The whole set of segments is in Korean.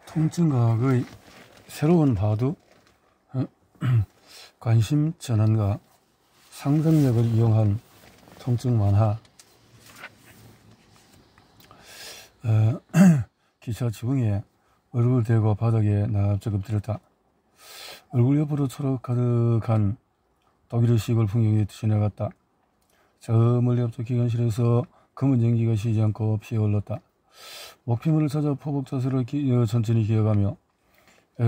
통증과학의 새로운 바둑, 관심 전환과 상상력을 이용한 통증 완화. 기차 지붕에 얼굴 대고 바닥에 납작 엎드렸다. 얼굴 옆으로 초록 가득한 독일의식을 풍경이 지나갔다. 저 멀리 앞쪽 기관실에서 검은 전기가 쉬지 않고 피어올랐다. 목표물을 찾아 포복 자세로 천천히 기어가며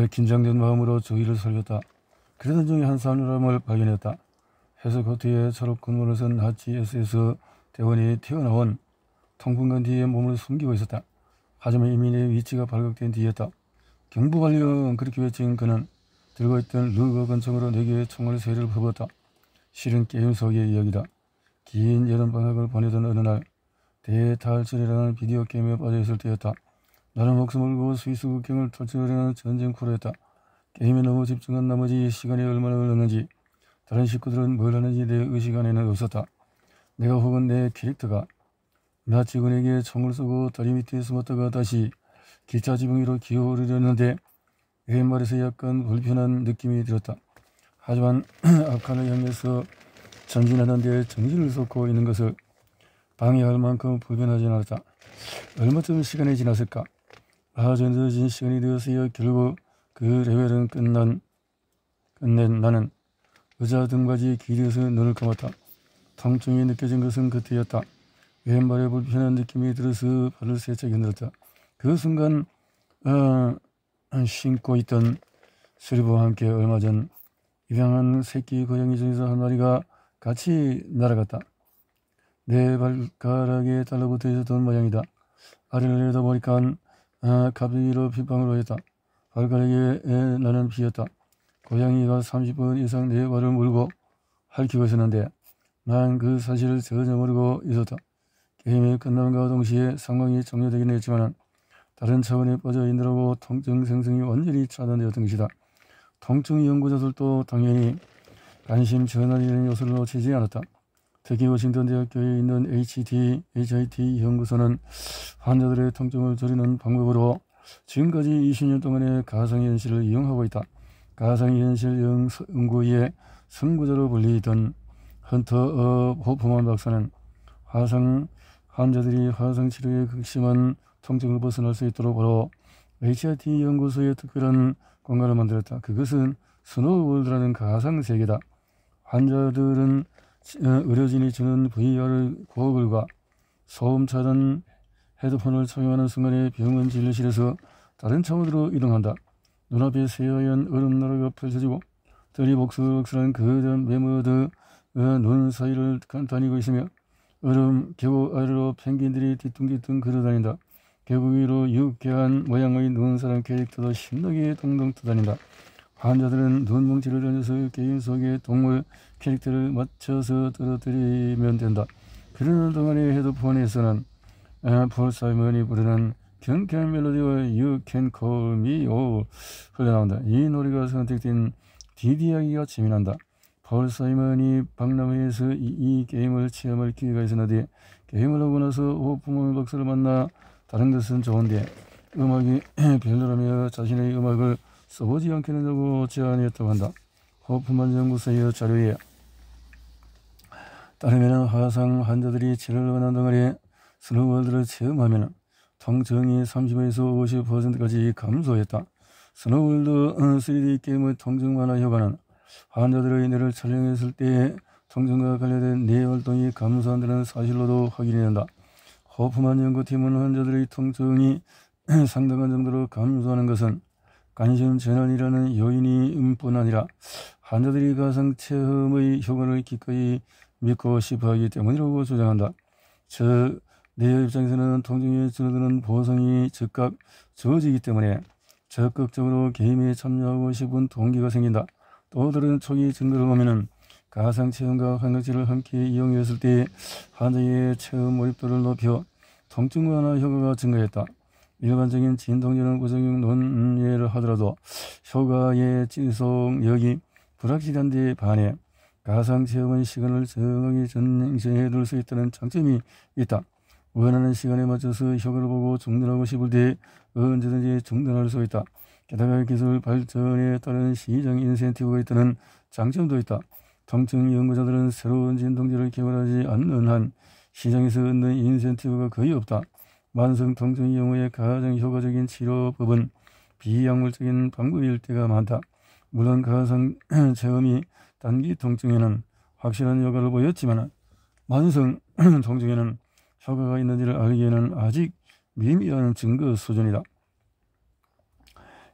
긴장된 마음으로 주위를 살폈다. 그러던 중에 한 사람을 발견했다. 회색 코트에 초록 근무를 쓴 하치 SS 대원이 튀어나온 통풍관 뒤에 몸을 숨기고 있었다. 하지만 이미 내 위치가 발각된 뒤였다. 경부 발령, 그렇게 외친 그는 들고 있던 루거 권총으로 내게 총알 세를 퍼붓다. 실은 게임 속의 이야기다. 긴 여름방학을 보내던 어느 날 대탈출이라는 비디오 게임에 빠져있을 때였다. 나는 목숨을 걸고 스위스 국경을 탈출하려는 전쟁 프로였다. 게임에 너무 집중한 나머지 시간이 얼마나 흘렀는지, 다른 식구들은 뭘 하는지 내 의식 안에는 없었다. 내가 혹은 내 캐릭터가 나 직원에게 총을 쏘고 다리 밑에 숨었다가 다시 기차 지붕 위로 기어오르려는데 왼발에서 약간 불편한 느낌이 들었다. 하지만 앞칸을 향해서 전진하는 데 정신을 쏟고 있는 것을 방해할 만큼 불편하지 않았다. 얼마쯤 시간이 지났을까? 아주 늦은 시간이 되었어야 결국 그 레벨은 끝낸 나는 의자 등받이 기대어서 눈을 감았다. 통증이 느껴진 것은 그때였다. 왼발에 불편한 느낌이 들어서 발을 세차게 흔들었다. 그 순간 신고 있던 슬리퍼와 함께 얼마 전 입양한 새끼 고양이 중에서 한 마리가 같이 날아갔다. 내 발가락에 달라붙어 있었던 모양이다. 아래를 내려다보니까 갑자기로 핏방울 오였다. 발가락에 나는 비었다. 고양이가 30분 이상 내 발을 물고 핥히고 있었는데 난 그 사실을 전혀 모르고 있었다. 게임이 끝남과 동시에 상황이 종료되긴 했지만 다른 차원에 빠져 있느라고 통증 생성이 완전히 차단되었던 것이다. 통증 연구자들도 당연히 관심 전환이라는 요소를 놓치지 않았다. 특히 워싱턴 대학교에 있는 HIT 연구소는 환자들의 통증을 줄이는 방법으로 지금까지 20년 동안의 가상현실을 이용하고 있다. 가상현실 연구의 선구자로 불리던 헌터 호프만 박사는 환자들이 화상 치료에 극심한 통증을 벗어날 수 있도록 바로 HIT 연구소의 특별한 공간을 만들었다. 그것은 스노우월드라는 가상세계다. 환자들은 의료진이 주는 VR 고글과 소음 차단 헤드폰을 착용하는 순간에 병원 진료실에서 다른 차원으로 이동한다. 눈앞에 새하얀 얼음나라가 펼쳐지고 들이 복슬복슬한 거대한 매머드 눈 사이를 다니고 있으며 얼음 계곡 아래로 펭귄들이 뒤뚱뒤뚱 걸어다닌다. 계곡 위로 유쾌한 모양의 눈사람 캐릭터도 신나게 동동 떠다닌다. 환자들은 눈뭉치를 던져서 게임 속의 동물 캐릭터를 맞춰서 떨어뜨리면 된다. 그러는 동안의 헤드폰에서는 폴 사이먼이 부르는 경쾌한 멜로디와 You Can Call Me 흘러나온다. 이 노래가 선택된 디디하기가 재미난다. 폴 사이먼이 박람회에서 이 게임을 체험할 기회가 있었는데 게임을 하고 나서 호프만 박사를 만나 다른 것은 좋은데 음악이 별로라며 자신의 음악을 써보지 않겠느냐고 제안했다고 한다. 호프만 연구소의 자료에 따르면 화상 환자들이 치료를 원하는 동안에 스노우월드를 체험하면 통증이 30에서 50%까지 감소했다. 스노우월드 3D 게임의 통증 완화 효과는 환자들의 뇌를 촬영했을 때 통증과 관련된 뇌 활동이 감소한다는 사실로도 확인이 된다. 호프만 연구팀은 환자들의 통증이 상당한 정도로 감소하는 것은 관심 전환이라는 요인이 뿐 아니라 환자들이 가상 체험의 효과를 기꺼이 믿고 싶어하기 때문이라고 주장한다. 뇌 입장에서는 통증이 줄어드는 보상이 즉각 주어지기 때문에 적극적으로 게임에 참여하고 싶은 동기가 생긴다. 또 다른 초기 증거를 보면 가상 체험과 환각제를 함께 이용했을 때 환자의 체험 몰입도를 높여 통증 완화 효과가 증가했다. 일반적인 진통제는 부작용 논예를 하더라도 효과의 지속력이 불확실한 데 반해 가상 체험은 시간을 정하게 정해둘 수 있다는 장점이 있다. 원하는 시간에 맞춰서 효과를 보고 중단하고 싶을 때 언제든지 중단할 수 있다. 게다가 기술 발전에 따른 시장 인센티브가 있다는 장점도 있다. 통증 연구자들은 새로운 진통제를 개발하지 않는 한 시장에서 얻는 인센티브가 거의 없다. 만성 통증의 경우에 가장 효과적인 치료법은 비약물적인 방법일 때가 많다. 물론 가상 체험이 단기 통증에는 확실한 효과를 보였지만 만성 통증에는 효과가 있는지를 알기에는 아직 미미한 증거 수준이다.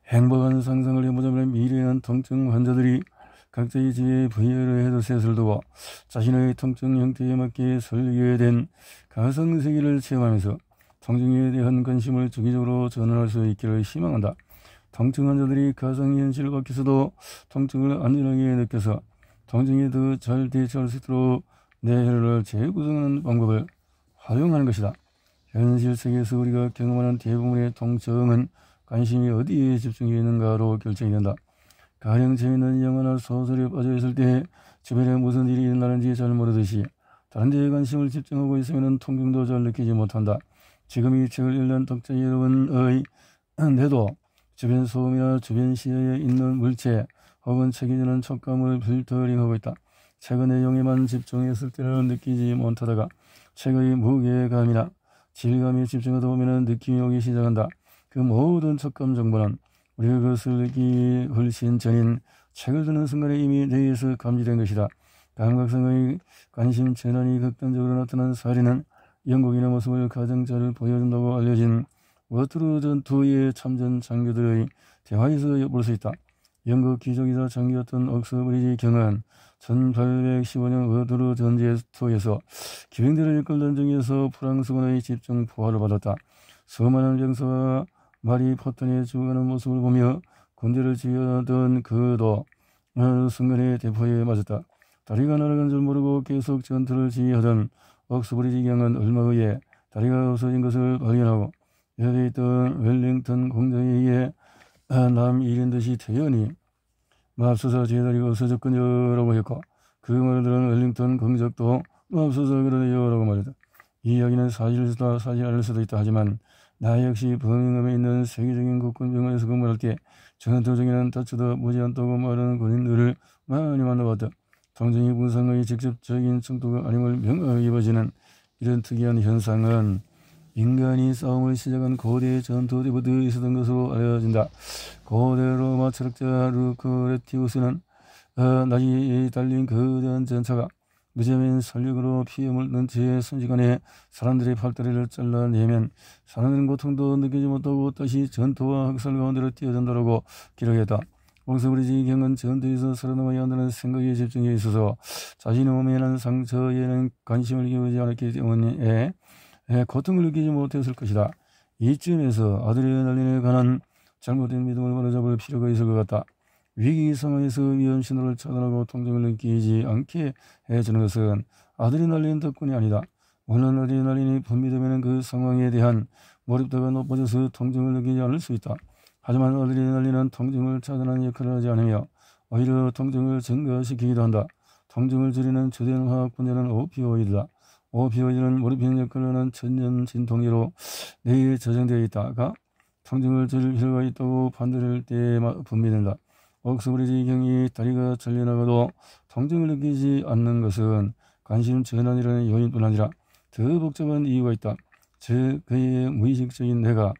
행복한 상상을 해보자면 미래에는 통증 환자들이 각자의 집에 VR 헤드셋을 두고 자신의 통증 형태에 맞게 설계된 가상세계를 체험하면서 통증에 대한 관심을 주기적으로 전환할 수 있기를 희망한다. 통증 환자들이 가상현실 밖에서도 통증을 안전하게 느껴서 통증에 더 잘 대처할 수 있도록 뇌를 재구성하는 방법을 활용하는 것이다. 현실 세계에서 우리가 경험하는 대부분의 통증은 관심이 어디에 집중되어 있는가로 결정이 된다. 가령 재밌는 영화나 소설에 빠져있을 때 주변에 무슨 일이 일어나는지 잘 모르듯이 다른 데에 관심을 집중하고 있으면 통증도 잘 느끼지 못한다. 지금 이 책을 읽는 독자 여러분의 뇌도 주변 소음이나 주변 시야에 있는 물체 혹은 책이 주는 촉감을 필터링하고 있다. 책의 내용에만 집중했을 때는 느끼지 못하다가 책의 무게감이나 질감에 집중하다 보면 느낌이 오기 시작한다. 그 모든 촉감 정보는 우리가 그것을 느끼기 훨씬 전인 책을 드는 순간에 이미 뇌에서 감지된 것이다. 감각성의 관심 전환이 극단적으로 나타난 사례는 영국인의 모습을 가장 잘 보여준다고 알려진 워터루 전투의 참전 장교들의 대화에서 볼 수 있다. 영국 귀족이자 장교였던 옥스브리지 경은 1815년 워터루 전투에서 기병대를 이끌던 중에서 프랑스군의 집중 포화를 받았다. 수많은 병사가 말이 포탄에 죽어가는 모습을 보며 군대를 지휘하던 그도 어느 순간에 대포에 맞았다. 다리가 날아간 줄 모르고 계속 전투를 지휘하던 옥스브리지 경은 얼마 후에 다리가 없어진 것을 발견하고 옆에 있던 웰링턴 공장에 의해 남일인 듯이 태연히 맙소사 제 다리가 없어졌군요 라고 했고 그 말을 들은 웰링턴 공작도 맙소사 그러네요 라고 말했다. 이 이야기는 사실이다 사실 아닐 수도 있다 하지만 나 역시 버밍엄에 있는 세계적인 국군병원에서 근무할 때 전투 중에는 다쳐도 무지 않다고 말하는 군인들을 많이 만나봤다. 통증이 부상의 직접적인 정도가 아님을 명확히 입어지는 이런 특이한 현상은 인간이 싸움을 시작한 고대 전투 때부터 있었던 것으로 알려진다. 고대 로마 철학자 루크레티우스는 나귀에 달린 거대한 전차가 무자비한 설력으로 피에 물든 채 순식간에 사람들의 팔다리를 잘라내면 사람들은 고통도 느끼지 못하고 다시 전투와 학살 가운데로 뛰어든다라고 기록했다. 옥스브리지 경은 전투에서 살아남아야 한다는 생각에 집중해 있어서 자신의 몸에 난 상처에는 관심을 기울이지 않았기 때문에 고통을 느끼지 못했을 것이다. 이쯤에서 아드레날린에 관한 잘못된 믿음을 바로잡을 필요가 있을 것 같다. 위기 상황에서 위험 신호를 차단하고 통증을 느끼지 않게 해주는 것은 아드레날린 덕분이 아니다. 물론 아드레날린이 분비되면 그 상황에 대한 몰입도가 높아져서 통증을 느끼지 않을 수 있다. 하지만 아드레날린은 통증을 차단하는 역할을 하지 않으며 오히려 통증을 증가시키기도 한다. 통증을 줄이는 주된 화학 분자는 오피오이드다. 오피오이드는 모르핀 역할을 하는 천연 진통제로 뇌에 저장되어 있다가 통증을 줄일 필요가 있다고 판단할 때 분비된다. 옥스브리지 경이 다리가 잘려나가도 통증을 느끼지 않는 것은 관심 전환이라는 요인뿐 아니라 더 복잡한 이유가 있다. 즉 그의 무의식적인 뇌가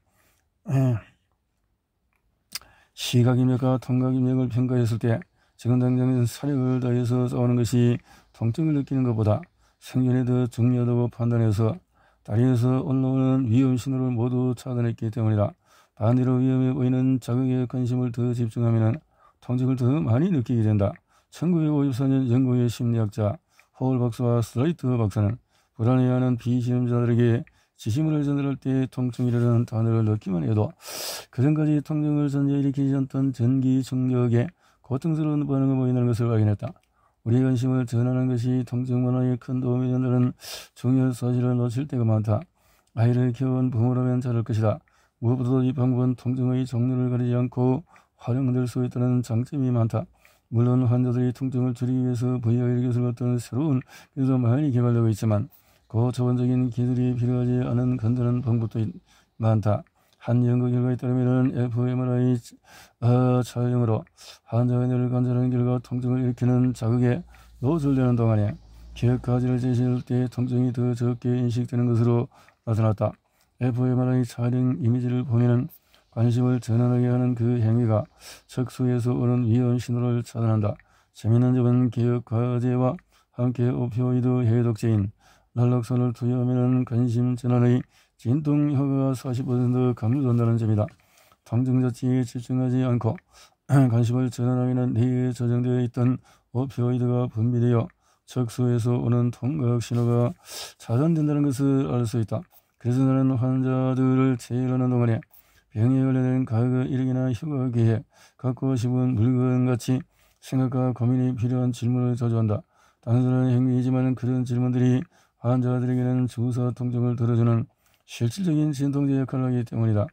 시각인력과 통각인력을 평가했을 때 지금 당장 사력을 다해서 싸우는 것이 통증을 느끼는 것보다 생존에 더 중요하다고 판단해서 다리에서 올라오는 위험 신호를 모두 차단했기 때문이다. 반대로 위험해 보이는 자극에 관심을 더 집중하면 통증을 더 많이 느끼게 된다. 1954년 영국의 심리학자 홀 박사와 슬레이트 박사는 불안해하는 비실험자들에게 지시물을 전달할 때 통증이라는 단어를 넣기만 해도 그전까지 통증을 전혀 일으키지 않던 전기 충격에 고통스러운 반응을 보이는 것을 발견했다. 우리의 관심을 전하는 것이 통증 완화에 큰 도움이 된다는 중요한 사실을 놓칠 때가 많다. 아이를 키운 부모라면 잘할 것이다. 무엇보다도 이 방법은 통증의 종류를 가리지 않고 활용될 수 있다는 장점이 많다. 물론 환자들이 통증을 줄이기 위해서 VR 기술 같은 새로운 기술도 많이 개발되고 있지만 고차원적인 기술이 필요하지 않은 간단한 방법도 많다. 한 연구 결과에 따르면 fMRI 촬영으로 환자의 뇌를 관찰하는 결과 통증을 일으키는 자극에 노출되는 동안에 기억 가지를 제시할 때 통증이 더 적게 인식되는 것으로 나타났다. fMRI 촬영 이미지를 보면 관심을 전환하게 하는 그 행위가 척수에서 오는 위험 신호를 차단한다. 재미있는 점은 기억 과제와 함께 오피오이드 해독제인 랄록산을 투여하면 관심 전환의 진동 효과가 40% 감소한다는 점이다. 통증 자체에 집중하지 않고 관심을 전환하면 뇌에 저장되어 있던 오피오이드가 분비되어 척수에서 오는 통각 신호가 차단된다는 것을 알 수 있다. 그래서 나는 환자들을 체열하는 동안에 병에 관련된 가격 일기나 휴가 계획, 갖고 싶은 물건같이 생각과 고민이 필요한 질문을 자주 한다. 단순한 행위이지만 그런 질문들이 환자들에게는 주사 통증을 덜어주는 실질적인 진통제 역할을 하기 때문이다.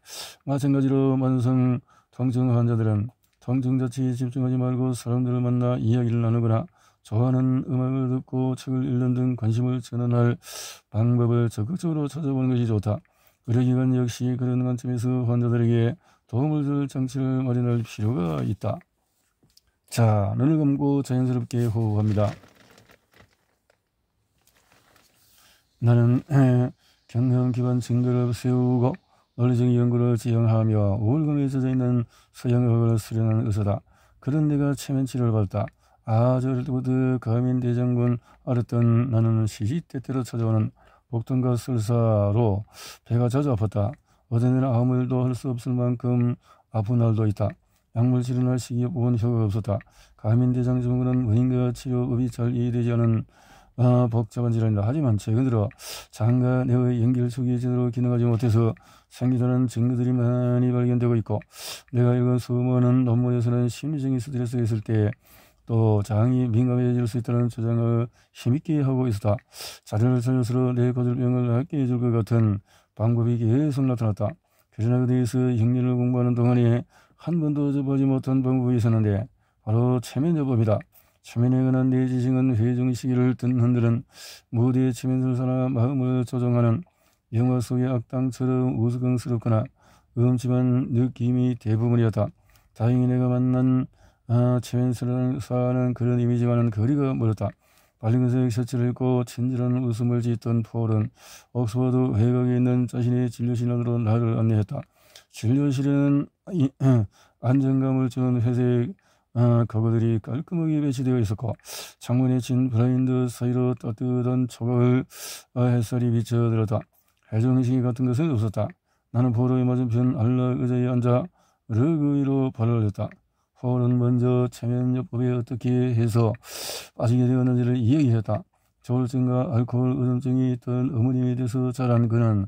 마찬가지로 만성 통증 환자들은 통증 자체에 집중하지 말고 사람들을 만나 이야기를 나누거나 좋아하는 음악을 듣고 책을 읽는 등 관심을 전환할 방법을 적극적으로 찾아보는 것이 좋다. 의료기관 역시 그런 관점에서 환자들에게 도움을 줄 장치를 마련할 필요가 있다. 자, 눈을 감고 자연스럽게 호흡합니다. 나는 경험기반 증거를 세우고 논리적 연구를 지향하며 우울감에 젖어있는 서양의학을 수련한 의사다. 그런 내가 체면치료를 받았다. 아주 어릴 때부터 가민대장군 앓았던 나는 시시때때로 찾아오는 복통과 설사로 배가 자주 아팠다. 어떤 때는 아무 일도 할 수 없을 만큼 아픈 날도 있다. 약물 치료나 식이요법은 효과가 없었다. 가민대장 증후군은 원인과 치료법이 잘 이해되지 않은 복잡한 질환이다. 하지만 최근 들어 장과 뇌의 연결축이 제대로 기능하지 못해서 생기다는 증거들이 많이 발견되고 있고, 내가 읽은 수많은 논문에서는 심리적인 스트레스가 있을 때 또 장이 민감해질 수 있다는 주장을 힘있게 하고 있었다. 자료를 찾을수록 뇌 고질병을 낫게 해줄 것 같은 방법이 계속 나타났다. 그러나 그 대해서 흉리를 공부하는 동안에 한 번도 접하지 못한 방법이 있었는데 바로 체면요법이다. 체면에 관한 내 지식은 회중 시기를 든 흔드는 무대의 체면술사나 마음을 조종하는 영화 속의 악당처럼 우스꽝스럽거나 음침한 느낌이 대부분이었다. 다행히 내가 만난 체면술사는 그런 이미지와는 거리가 멀었다. 빨간색 셔츠를 입고 친절한 웃음을 짓던 폴은 옥스퍼드 외곽에 있는 자신의 진료실 안으로 나를 안내했다. 진료실에는 안정감을 주는 회색 거거들이 깔끔하게 배치되어 있었고, 창문에 친 블라인드 사이로 따뜻한 초가을 햇살이 비쳐들었다. 해종식이 같은 것은 없었다. 나는 포로의 맞은편 안락 의자에 앉아 러그 위로 발을 올렸다. 폴은 먼저 체면요법에 어떻게 해서 빠지게 되었는지를 이야기했다. 조울증과 알코올 의존증이 있던 어머니에 대해서 자란 그는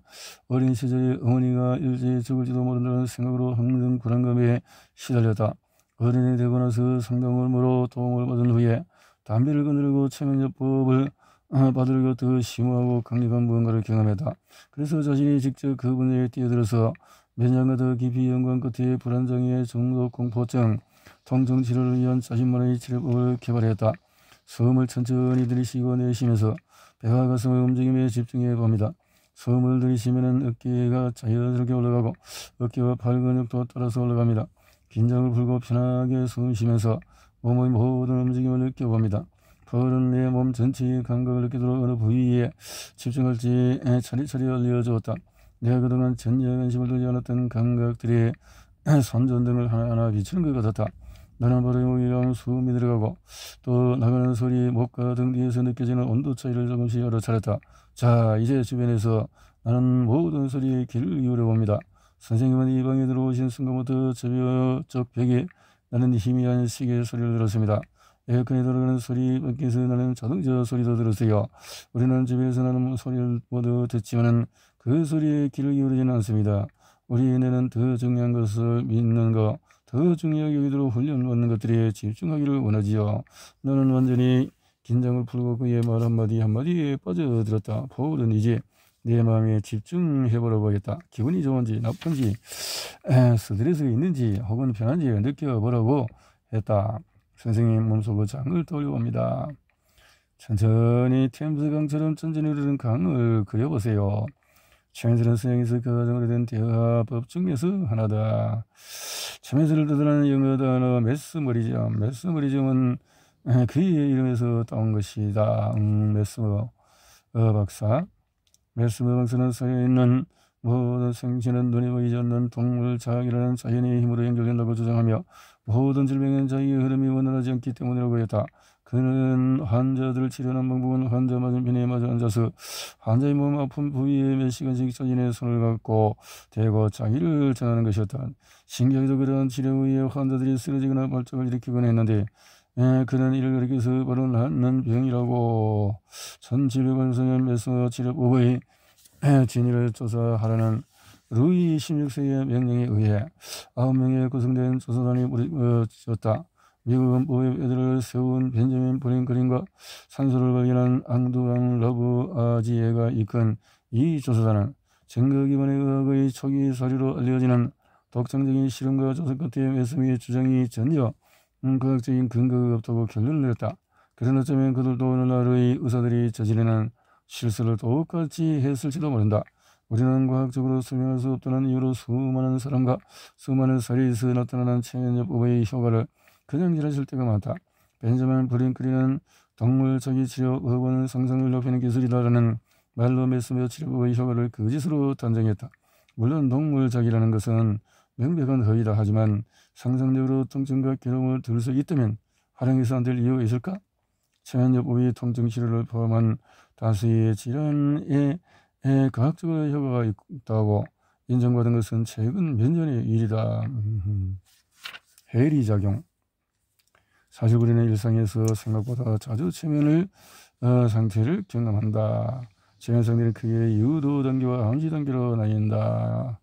어린 시절에 어머니가 일찍 죽을지도 모른다는 생각으로 항상 불안감에 시달렸다. 어른이 되고 나서 상담원으로 도움을 받은 후에 담배를 거느리고 체면요법을 받으려고 더 심오하고 강력한 무언가를 경험했다. 그래서 자신이 직접 그 분야에 뛰어들어서 몇 년간 더 깊이 연구한 끝에 불안장애, 중독, 공포증, 통증 치료를 위한 자신만의 치료법을 개발했다. 숨을 천천히 들이쉬고 내쉬면서 배와 가슴의 움직임에 집중해 봅니다. 숨을 들이쉬면 어깨가 자연스럽게 올라가고 어깨와 팔 근육도 따라서 올라갑니다. 긴장을 풀고 편하게 숨 쉬면서 몸의 모든 움직임을 느껴봅니다. 폴은 내 몸 전체의 감각을 느끼도록 어느 부위에 집중할지 차례차례 알려주었다. 내가 그동안 전혀 관심을 두지 않았던 감각들의 손전등을 하나하나 비추는 것 같았다. 나는 바로 여기가 숨이 들어가고 또 나가는 소리, 목과 등 뒤에서 느껴지는 온도 차이를 조금씩 알아차렸다. 자, 이제 주변에서 나는 모든 소리에 귀를 기울여 봅니다. 선생님은 이 방에 들어오신 순간부터 저쪽 벽에 나는 희미한 시계 소리를 들었습니다. 에어컨이 돌아가는 소리, 밖에서 나는 자동차 소리도 들었어요. 우리는 집에서 나는 소리를 모두 듣지만 그 소리에 귀를 기울이지는 않습니다. 우리 뇌는 더 중요한 것을 믿는 것, 더 중요하게 여기도록 훈련받는 것들에 집중하기를 원하지요. 나는 완전히 긴장을 풀고 그의 말 한마디 한마디에 빠져들었다. 폴은 이제 내 마음에 집중해보려 보겠다. 기분이 좋은지 나쁜지 스트레스가 있는지 혹은 편한지 느껴보라고 했다. 선생님 몸속의 장을 돌려봅니다. 천천히 템스 강처럼 천천히 흐르는 강을 그려보세요. 최면술은 서양에서 가장 오래된 대화법 중에서 하나다. 최면술을 뜻하는 영어 단어 메스머리즘. 메스머리즘은 그의 이름에서 따온 것이다. 메스머 박사. 메스머 박사는 서양에 있는 모든 생신은 눈에 보이지 않는 동물 자학이라는 자연의 힘으로 연결된다고 주장하며 모든 질병은 자기의 흐름이 원활하지 않기 때문이라고 했다. 그는 환자들을 치료하는 방법은 환자 맞은편에 마주 앉아서 환자의 몸 아픈 부위에 몇 시간씩 자신의 손을 갖고 대고 자기를 전하는 것이었다. 신기하게도 그러한 치료 후에 환자들이 쓰러지거나 발작을 일으키곤 했는데 그는 이를 가리켜서 바로 낫는 병이라고. 1784년 메스머 치료법의 진위를 조사하라는 루이 16세의 명령에 의해 9명의 구성된 조사단이 무너졌다. 미국은 보헤베드를 세운 벤자민 프랭클린과 산소를 발견한 앙두앙 러브아지에가 이끈 이 조사단은 증거 기반의 의학의 초기 사료로 알려지는 독창적인 실험과 조사 끝에 메스미의 주장이 전혀 과학적인 근거가 없다고 결론을 내렸다. 그러나 어쩌면 그들도 오늘날의 의사들이 저지르는 실수를 똑같이 했을지도 모른다. 우리는 과학적으로 설명할 수 없다는 이유로 수많은 사람과 수많은 사례에서 나타나는 체면요법의 효과를 그냥 지나칠 때가 많다. 벤자민 프랭클린은 동물 자기치료 의학은 상상을 높이는 기술이다라는 말로 메스며 치료법의 효과를 거짓으로 단정했다. 물론 동물 자기라는 것은 명백한 허위다. 하지만 상상력으로 통증과 괴로움을 들 수 있다면 활용해서 안 될 이유가 있을까? 체면요법이 통증 치료를 포함한 다수의 질환에 과학적으로 효과가 있다고 인정받은 것은 최근 몇 년의 일이다. 해리작용. 사실 우리는 일상에서 생각보다 자주 체면 상태를 경험한다. 체면 상태는 크게 유도 단계와 암시 단계로 나뉜다.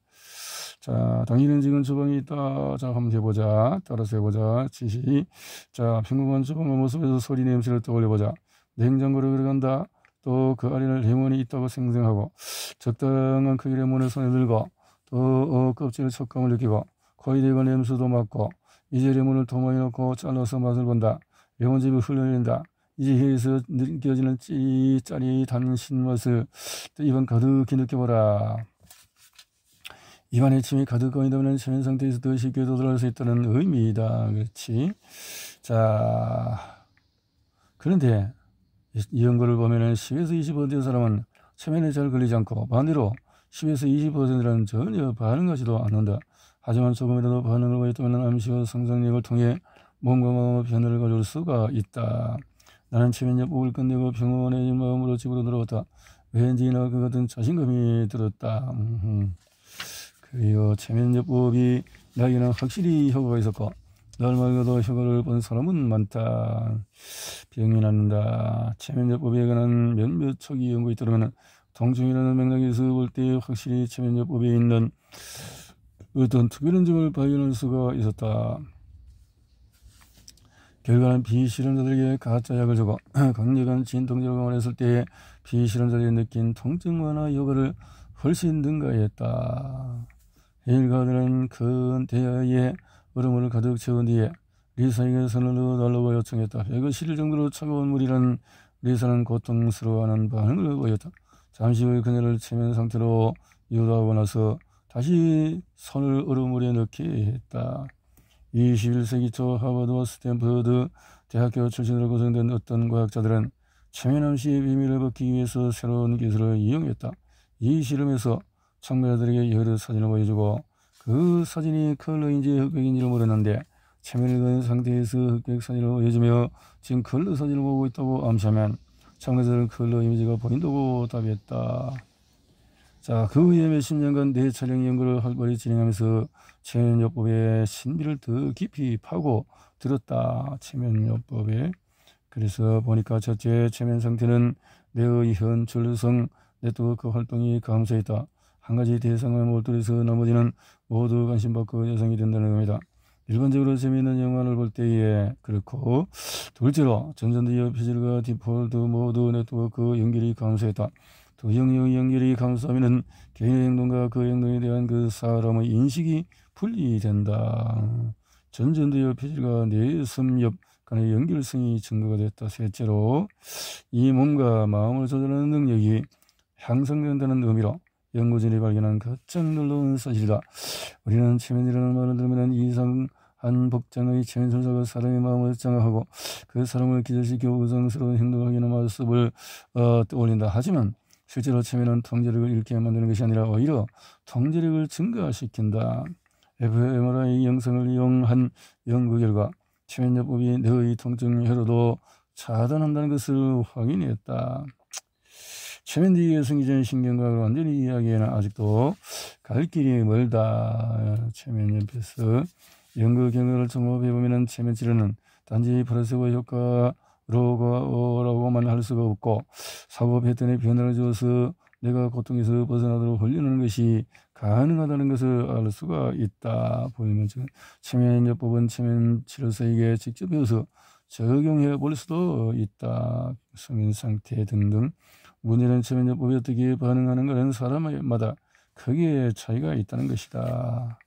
자, 당신은 지금 주방에 있다. 자, 한번 해보자. 따라서 해보자. 지시. 자, 평범한 주방의 모습에서 소리 냄새를 떠올려보자. 냉장고로 들어간다. 또 그 아래는 레몬이 있다고 생각하고 적당한 크기의 레몬을 손에 들고 또 껍질의 촉감을 느끼고 코에 대고 냄새도 맡고 이제 레몬을 도마에 넣고 잘라서 맛을 본다. 레몬즙이 흘러내린다. 이제 혀에서 느껴지는 짜릿한 신맛을 입안 가득히 느껴보라. 입안에 침이 가득 고인다면 체면 상태에서 더 쉽게 도달할 수 있다는 의미이다. 그렇지? 자, 그런데 이 연구를 보면은 10에서 20%의 사람은 체면에 잘 걸리지 않고 반대로 10에서 20%는 전혀 반응하지도 않는다. 하지만 조금이라도 반응을 보였다면 암시와 상상력을 통해 몸과 마음의 변화를 가져올 수가 있다. 나는 체면요법을 끝내고 병원에 마음으로 집으로 돌아왔다. 왠지 나 그 같은 자신감이 들었다. 그리고 체면요법이 나에게는 확실히 효과가 있었고 날 말고도 효과를 본 사람은 많다. 병이 낫는다. 체면요법에 관한 몇몇 초기 연구에 따르면 통증이라는 맥락에서 볼 때 확실히 체면요법에 있는 어떤 특별한 점을 발견할 수가 있었다. 결과는 비실험자들에게 가짜 약을 주고 강력한 진통제를 강화했을 때 비실험자들이 느낀 통증 완화 효과를 훨씬 능가했다. 일가들은 큰 대야에 얼음을 가득 채운 뒤에 리사에게 손을 넣어달라고 요청했다. 배가 시릴 정도로 차가운 물이란 리사는 고통스러워하는 반응을 보였다. 잠시 후에 그녀를 체면 상태로 유도하고 나서 다시 손을 얼음물에 넣게 했다. 21세기 초 하버드와 스탠퍼드 대학교 출신으로 구성된 어떤 과학자들은 체면 암시의 비밀을 벗기기 위해서 새로운 기술을 이용했다. 이 실험에서 참가자들에게 여러 사진을 보여주고 그 사진이 컬러인지 흑백인지를 물었는데 체면을 건 상태에서 흑백 사진을 보여주며 지금 컬러 사진을 보고 있다고 암시하면 참가자들은 컬러 이미지가 보인다고 답했다. 자, 그 후에 몇십 년간 뇌촬영 연구를 활발히 진행하면서 체면요법의 신비를 더 깊이 파고 들었다. 체면요법에. 그래서 보니까 첫째, 체면 상태는 뇌의 현출성 네트워크 활동이 감소했다. 한 가지 대상을 몰두해서 나머지는 모두 관심받고 여성이 된다는 겁니다. 일반적으로 재미있는 영화를 볼 때에 그렇고, 둘째로 전전두엽 표질과 디폴트 모드 네트워크 연결이 감소했다. 두 영역의 연결이 감소하면 개인의 행동과 그 행동에 대한 그 사람의 인식이 분리된다. 전전두엽 표질과 뇌섬엽 간의 연결성이 증거가 됐다. 셋째로 이 몸과 마음을 조절하는 능력이 향상된다는 의미로 연구진이 발견한 가장 놀라운 사실이다. 우리는 체면이라는 말을 들으면 이상한 복장의 체면 소자가 사람의 마음을 장악하고 그 사람을 기절시켜 의상스러운 행동을 하기는 모습을 떠올린다. 하지만 실제로 체면은 통제력을 잃게 만드는 것이 아니라 오히려 통제력을 증가시킨다. fMRI 영상을 이용한 연구 결과 체면요법이 뇌의 통증 회로도 차단한다는 것을 확인했다. 체면 뒤에 숨겨진 신경과학을 완전히 이해하기에는 아직도 갈 길이 멀다. 체면 옆에서 연구 결과를 종합해보면 체면 치료는 단지 플라세보 효과로라고만 할 수가 없고 사고 패턴의 변화를 주어서 내가 고통에서 벗어나도록 훈련하는 것이 가능하다는 것을 알 수가 있다. 보이면 체면요법은 체면 치료사에게 직접 배워서 적용해 볼 수도 있다. 성인 상태 등등 문제는 체면요법이 어떻게 반응하는가는 사람마다 크게 차이가 있다는 것이다.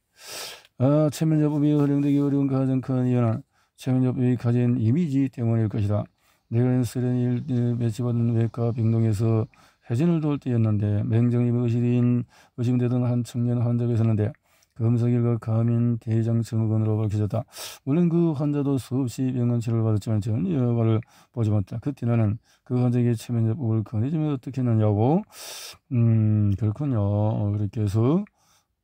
체면요법이 활용되기 어려운 가장 큰 이유는 체면요법이 가진 이미지 때문일 것이다. 내가 쓰레기 배치받은 외과 병동에서 회진을 도울 때였는데 맹장염이 의심되던 한 청년 환자가 있었는데 검사 결과 감인 대장 증후군으로 밝혀졌다. 물론 그 환자도 수없이 병원 치료를 받았지만 전혀 효과를 보지 못했다. 그때 나는 그 환자에게 체면요법을 권해주면 어떻게 했느냐고. 그렇군요. 그렇게 해서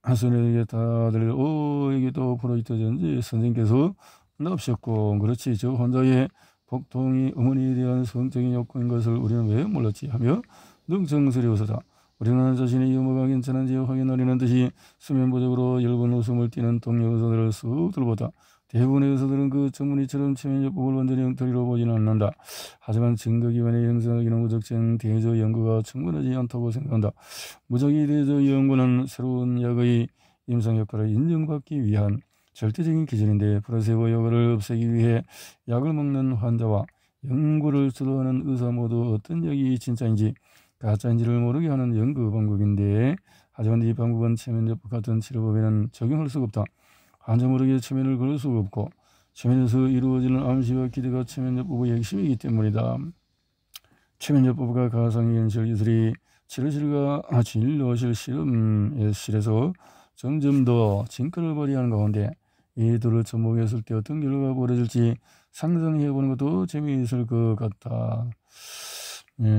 선생님에게 다들 이게 또 프로이터전지 선생님께서 납셨고 그렇지 저 환자의 복통이 어머니에 대한 성적인 욕구인 것을 우리는 왜 몰랐지 하며 능청스러워서다. 우리는 자신의 유머가 괜찮은지 확인하려는 듯이 수면 부족으로 엷은 웃음을 띠는 동료 의사들을 쑥 둘러보다. 대부분의 의사들은 그 전문의처럼 체면요법을 완전히 엉터리로 보지는 않는다. 하지만 증거기반의 형성하기는 무적증 대조 연구가 충분하지 않다고 생각한다. 무작위 대조 연구는 새로운 약의 임상 효과를 인정받기 위한 절대적인 기준인데 플라세보 효과를 없애기 위해 약을 먹는 환자와 연구를 주도하는 의사 모두 어떤 약이 진짜인지 가짜인지를 모르게 하는 연구 방법인데 하지만 이 방법은 체면요법 같은 치료법에는 적용할 수가 없다. 환자 모르게 체면을 걸을 수가 없고 체면에서 이루어지는 암시와 기대가 체면요법의 핵심이기 때문이다. 체면요법과 가상현실 기술이 치료실과 진료실 실험실에서 점점 더 진가를 발휘하는 가운데 이 둘을 접목했을 때 어떤 결과가 벌어질지 상상해보는 것도 재미있을 것 같다.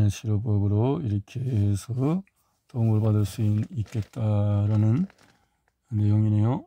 치료법으로 이렇게 해서 도움을 받을 수 있겠다라는 내용이네요.